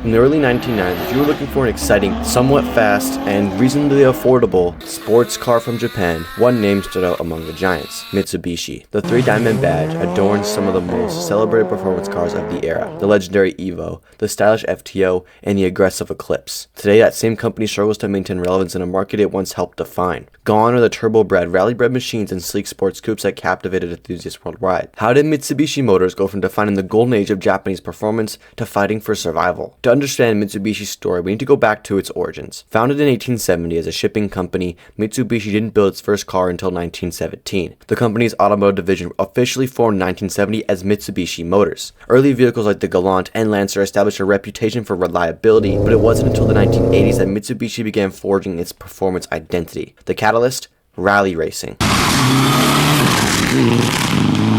In the early 1990s, if you were looking for an exciting, somewhat fast, and reasonably affordable sports car from Japan, one name stood out among the giants: Mitsubishi. The three-diamond badge adorns some of the most celebrated performance cars of the era: the legendary Evo, the stylish FTO, and the aggressive Eclipse. Today, that same company struggles to maintain relevance in a market it once helped define. Gone are the turbo-bred, rally-bred machines and sleek sports coupes that captivated enthusiasts worldwide. How did Mitsubishi Motors go from defining the golden age of Japanese performance to fighting for survival? To understand Mitsubishi's story, we need to go back to its origins. Founded in 1870 as a shipping company, Mitsubishi didn't build its first car until 1917. The company's automotive division officially formed in 1970 as Mitsubishi Motors. Early vehicles like the Gallant and Lancer established a reputation for reliability, but it wasn't until the 1980s that Mitsubishi began forging its performance identity. The catalyst? Rally racing.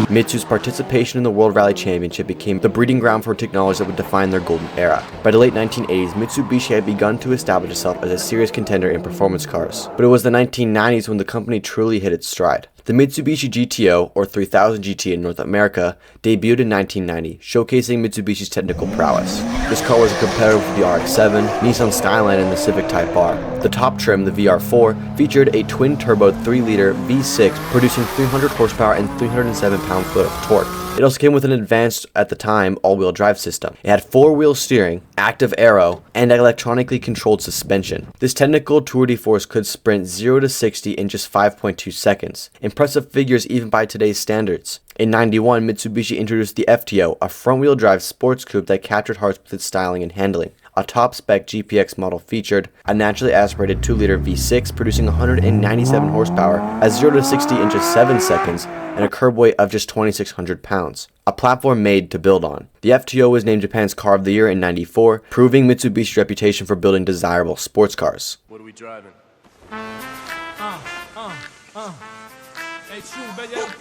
Mitsu's participation in the World Rally Championship became the breeding ground for technology that would define their golden era. By the late 1980s, Mitsubishi had begun to establish itself as a serious contender in performance cars. But it was the 1990s when the company truly hit its stride. The Mitsubishi GTO, or 3000 GT in North America, debuted in 1990, showcasing Mitsubishi's technical prowess. This car was a competitor with the RX-7, Nissan Skyline, and the Civic Type R. The top trim, the VR4, featured a twin-turbo 3-liter V6 producing 300 horsepower and 307 pound-foot of torque. It also came with an advanced, at the time, all-wheel drive system. It had 4-wheel steering, active aero, and electronically controlled suspension. This technical tour de force could sprint 0 to 60 in just 5.2 seconds. Impressive figures even by today's standards. In 91, Mitsubishi introduced the FTO, a front-wheel drive sports coupe that captured hearts with its styling and handling. A top-spec GPX model featured a naturally aspirated 2-liter V6 producing 197 horsepower at 0 to 60 in just 7 seconds and a curb weight of just 2,600 pounds. A platform made to build on. The FTO was named Japan's Car of the Year in '94, proving Mitsubishi's reputation for building desirable sports cars. What are we driving?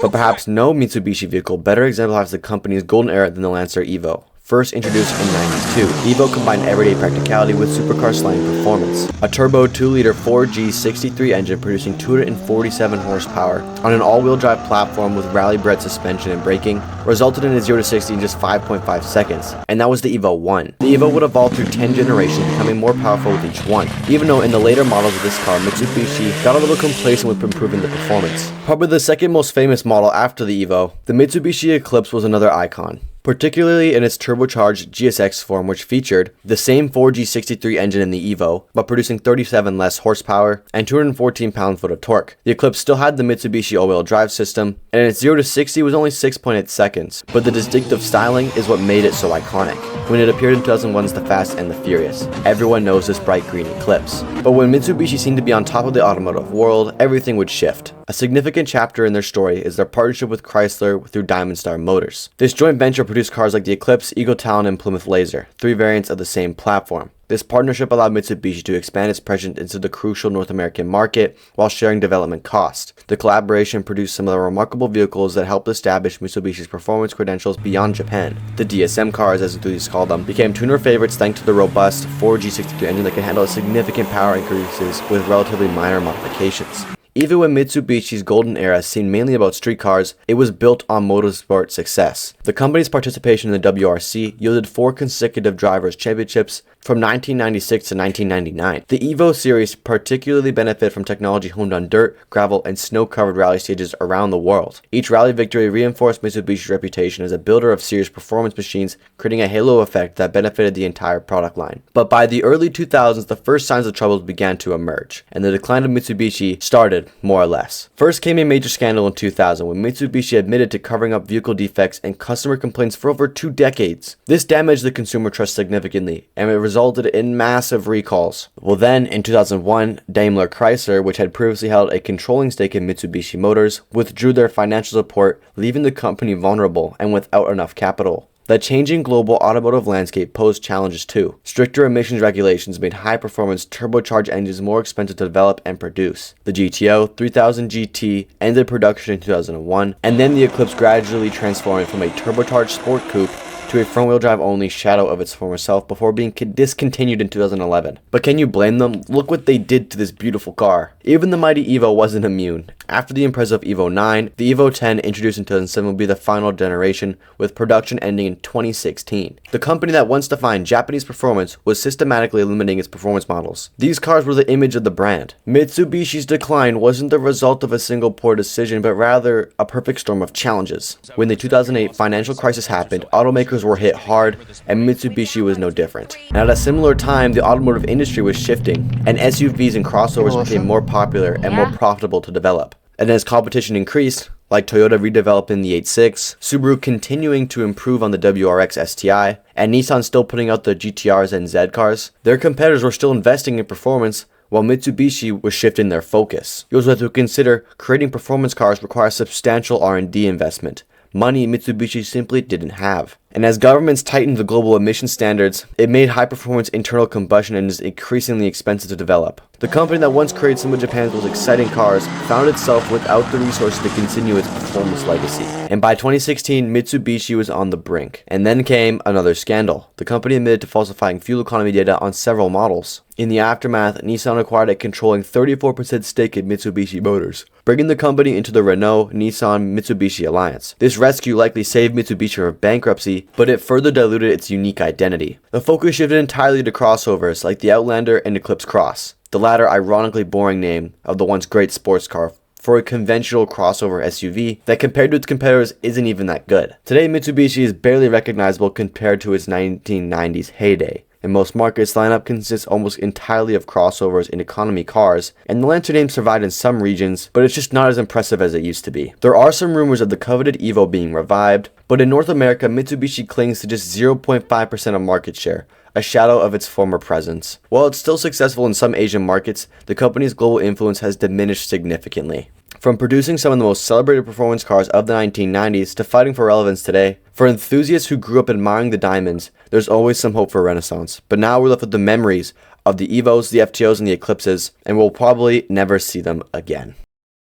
But perhaps no Mitsubishi vehicle better exemplifies the company's golden era than the Lancer Evo. First introduced in '92, Evo combined everyday practicality with supercar slaying performance. A turbo 2-liter 4G63 engine producing 247 horsepower on an all-wheel drive platform with rally-bred suspension and braking resulted in a 0 to 60 in just 5.5 seconds, and that was the Evo 1. The Evo would evolve through 10 generations, becoming more powerful with each one, even though in the later models of this car, Mitsubishi got a little complacent with improving the performance. Probably the second most famous model after the Evo, the Mitsubishi Eclipse was another icon, particularly in its turbocharged GSX form, which featured the same 4G63 engine in the Evo, but producing 37 less horsepower and 214 pound-foot of torque. The Eclipse still had the Mitsubishi all-wheel drive system, and its 0 to 60 was only 6.8 seconds, but the distinctive styling is what made it so iconic. When it appeared in 2001's The Fast and the Furious, everyone knows this bright green Eclipse. But when Mitsubishi seemed to be on top of the automotive world, everything would shift. A significant chapter in their story is their partnership with Chrysler through Diamond Star Motors. This joint venture produced cars like the Eclipse, Eagle Talon, and Plymouth Laser, 3 variants of the same platform. This partnership allowed Mitsubishi to expand its presence into the crucial North American market while sharing development costs. The collaboration produced some of the remarkable vehicles that helped establish Mitsubishi's performance credentials beyond Japan. The DSM cars, as enthusiasts call them, became tuner favorites thanks to the robust 4G63 engine that can handle significant power increases with relatively minor modifications. Even when Mitsubishi's golden era seemed mainly about street cars, it was built on motorsport success. The company's participation in the WRC yielded 4 consecutive drivers' championships from 1996 to 1999. The Evo series particularly benefited from technology honed on dirt, gravel, and snow-covered rally stages around the world. Each rally victory reinforced Mitsubishi's reputation as a builder of serious performance machines, creating a halo effect that benefited the entire product line. But by the early 2000s, the first signs of troubles began to emerge, and the decline of Mitsubishi started, more or less. First came a major scandal in 2000 when Mitsubishi admitted to covering up vehicle defects and customer complaints for over 2 decades. This damaged the consumer trust significantly, and it resulted in massive recalls. Well then, in 2001, Daimler Chrysler, which had previously held a controlling stake in Mitsubishi Motors, withdrew their financial support, leaving the company vulnerable and without enough capital. The changing global automotive landscape posed challenges too. Stricter emissions regulations made high-performance turbocharged engines more expensive to develop and produce. The GTO 3000 GT ended production in 2001, and then the Eclipse gradually transformed from a turbocharged sport coupe to a front-wheel drive only shadow of its former self before being discontinued in 2011. But can you blame them? Look what they did to this beautiful car. Even the mighty Evo wasn't immune. After the impressive Evo 9, the Evo 10 introduced in 2007 will be the final generation, with production ending in 2016. The company that once defined Japanese performance was systematically eliminating its performance models. These cars were the image of the brand. Mitsubishi's decline wasn't the result of a single poor decision, but rather a perfect storm of challenges. When the 2008 financial crisis happened, automakers were hit hard, and Mitsubishi was no different. And at a similar time, the automotive industry was shifting, and SUVs and crossovers became more popular and more profitable to develop. And as competition increased, like Toyota redeveloping the 8.6, Subaru continuing to improve on the WRX STI, and Nissan still putting out the GTRs and Z cars, their competitors were still investing in performance, while Mitsubishi was shifting their focus. You also have to consider creating performance cars requires substantial R&D investment, money Mitsubishi simply didn't have. And as governments tightened the global emission standards, it made high-performance internal combustion engines increasingly expensive to develop. The company that once created some of Japan's most exciting cars found itself without the resources to continue its performance legacy. And by 2016, Mitsubishi was on the brink. And then came another scandal. The company admitted to falsifying fuel economy data on several models. In the aftermath, Nissan acquired a controlling 34% stake in Mitsubishi Motors, bringing the company into the Renault-Nissan-Mitsubishi alliance. This rescue likely saved Mitsubishi from bankruptcy, but it further diluted its unique identity. The focus shifted entirely to crossovers like the Outlander and Eclipse Cross, the latter ironically boring name of the once great sports car for a conventional crossover SUV that compared to its competitors isn't even that good. Today, Mitsubishi is barely recognizable compared to its 1990s heyday. In most markets, the lineup consists almost entirely of crossovers and economy cars, and the Lancer name survived in some regions, but it's just not as impressive as it used to be. There are some rumors of the coveted Evo being revived, but in North America, Mitsubishi clings to just 0.5% of market share, a shadow of its former presence. While it's still successful in some Asian markets, the company's global influence has diminished significantly. From producing some of the most celebrated performance cars of the 1990s to fighting for relevance today, for enthusiasts who grew up admiring the diamonds, there's always some hope for a renaissance. But now we're left with the memories of the Evos, the FTOs, and the Eclipses, and we'll probably never see them again.